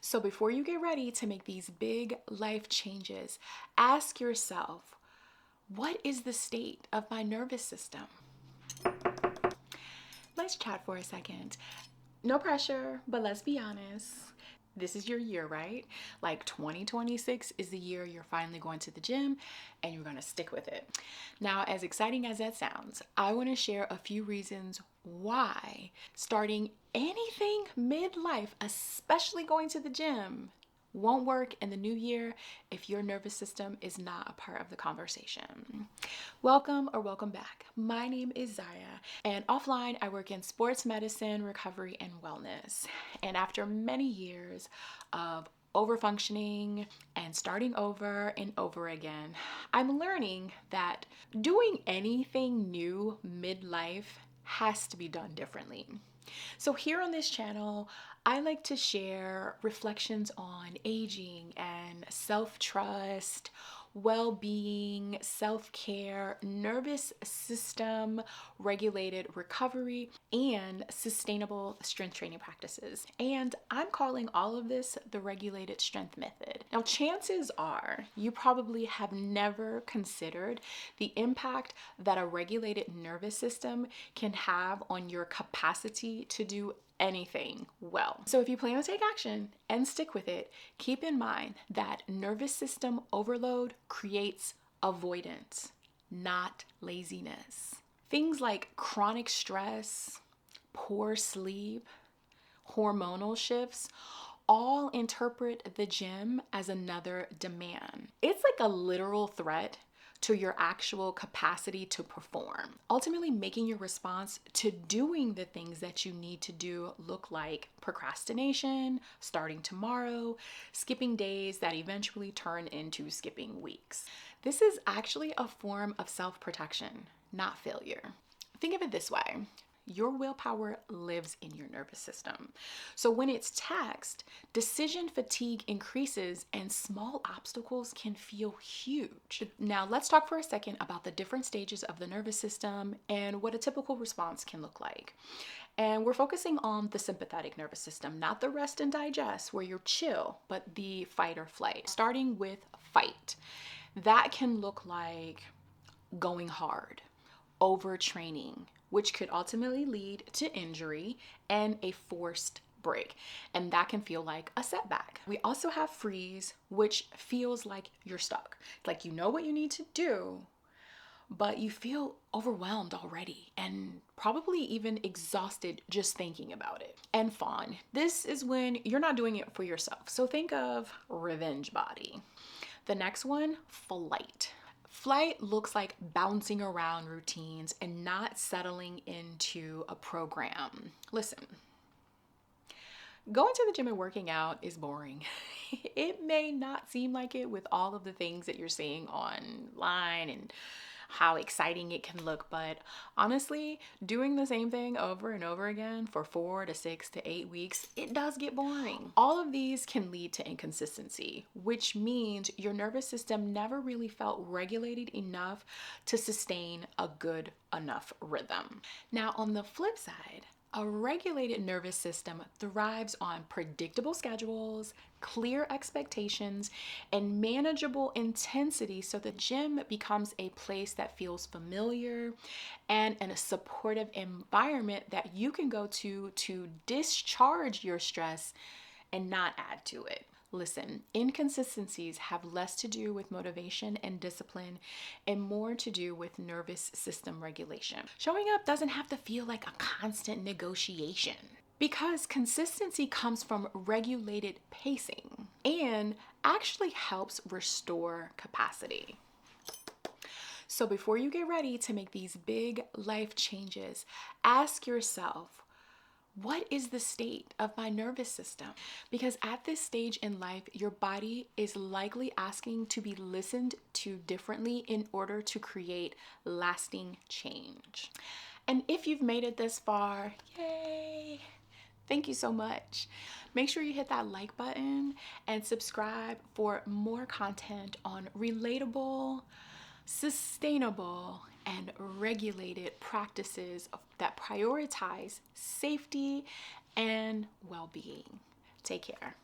So before you get ready to make these big life changes, ask yourself, what is the state of my nervous system? Let's chat for a second. No pressure, but let's be honest. This is your year, right? Like 2026 is the year you're finally going to the gym and you're going to stick with it. Now, as exciting as that sounds, I want to share a few reasons why starting anything midlife, especially going to the gym, won't work in the new year if your nervous system is not a part of the conversation. Welcome or welcome back. My name is Zaya, and offline I work in sports medicine, recovery, and wellness. And after many years of overfunctioning and starting over and over again, I'm learning that doing anything new midlife has to be done differently. So here on this channel, I like to share reflections on aging and self-trust, well-being, self-care, nervous system, regulated recovery, and sustainable strength training practices. And I'm calling all of this the regulated strength method. Now, chances are you probably have never considered the impact that a regulated nervous system can have on your capacity to do anything well. So if you plan to take action and stick with it, keep in mind that nervous system overload creates avoidance, not laziness. Things like chronic stress, poor sleep, hormonal shifts, all interpret the gym as another demand. It's like a literal threat to your actual capacity to perform. Ultimately, making your response to doing the things that you need to do look like procrastination, starting tomorrow, skipping days that eventually turn into skipping weeks. This is actually a form of self-protection, not failure. Think of it this way. Your willpower lives in your nervous system. So when it's taxed, decision fatigue increases and small obstacles can feel huge. Now let's talk for a second about the different stages of the nervous system and what a typical response can look like. And we're focusing on the sympathetic nervous system, not the rest and digest where you're chill, but the fight or flight. Starting with fight. That can look like going hard, overtraining, which could ultimately lead to injury and a forced break. And that can feel like a setback. We also have freeze, which feels like you're stuck. Like you know what you need to do, but you feel overwhelmed already and probably even exhausted just thinking about it. And fawn. This is when you're not doing it for yourself. So think of revenge body. The next one, flight. Flight looks like bouncing around routines and not settling into a program. Listen, going to the gym and working out is boring. It may not seem like it with all of the things that you're seeing online and how exciting it can look, but honestly, doing the same thing over and over again for 4 to 6 to 8 weeks, it does get boring. All of these can lead to inconsistency, which means your nervous system never really felt regulated enough to sustain a good enough rhythm. Now, on the flip side, a regulated nervous system thrives on predictable schedules, clear expectations, and manageable intensity, so the gym becomes a place that feels familiar and in a supportive environment that you can go to discharge your stress and not add to it. Listen, inconsistencies have less to do with motivation and discipline and more to do with nervous system regulation. Showing up doesn't have to feel like a constant negotiation because consistency comes from regulated pacing and actually helps restore capacity. So before you get ready to make these big life changes, ask yourself, what is the state of my nervous system? Because at this stage in life, your body is likely asking to be listened to differently in order to create lasting change. And if you've made it this far, yay! Thank you so much. Make sure you hit that like button and subscribe for more content on relatable, sustainable, and regulated practices that prioritize safety and well-being. Take care.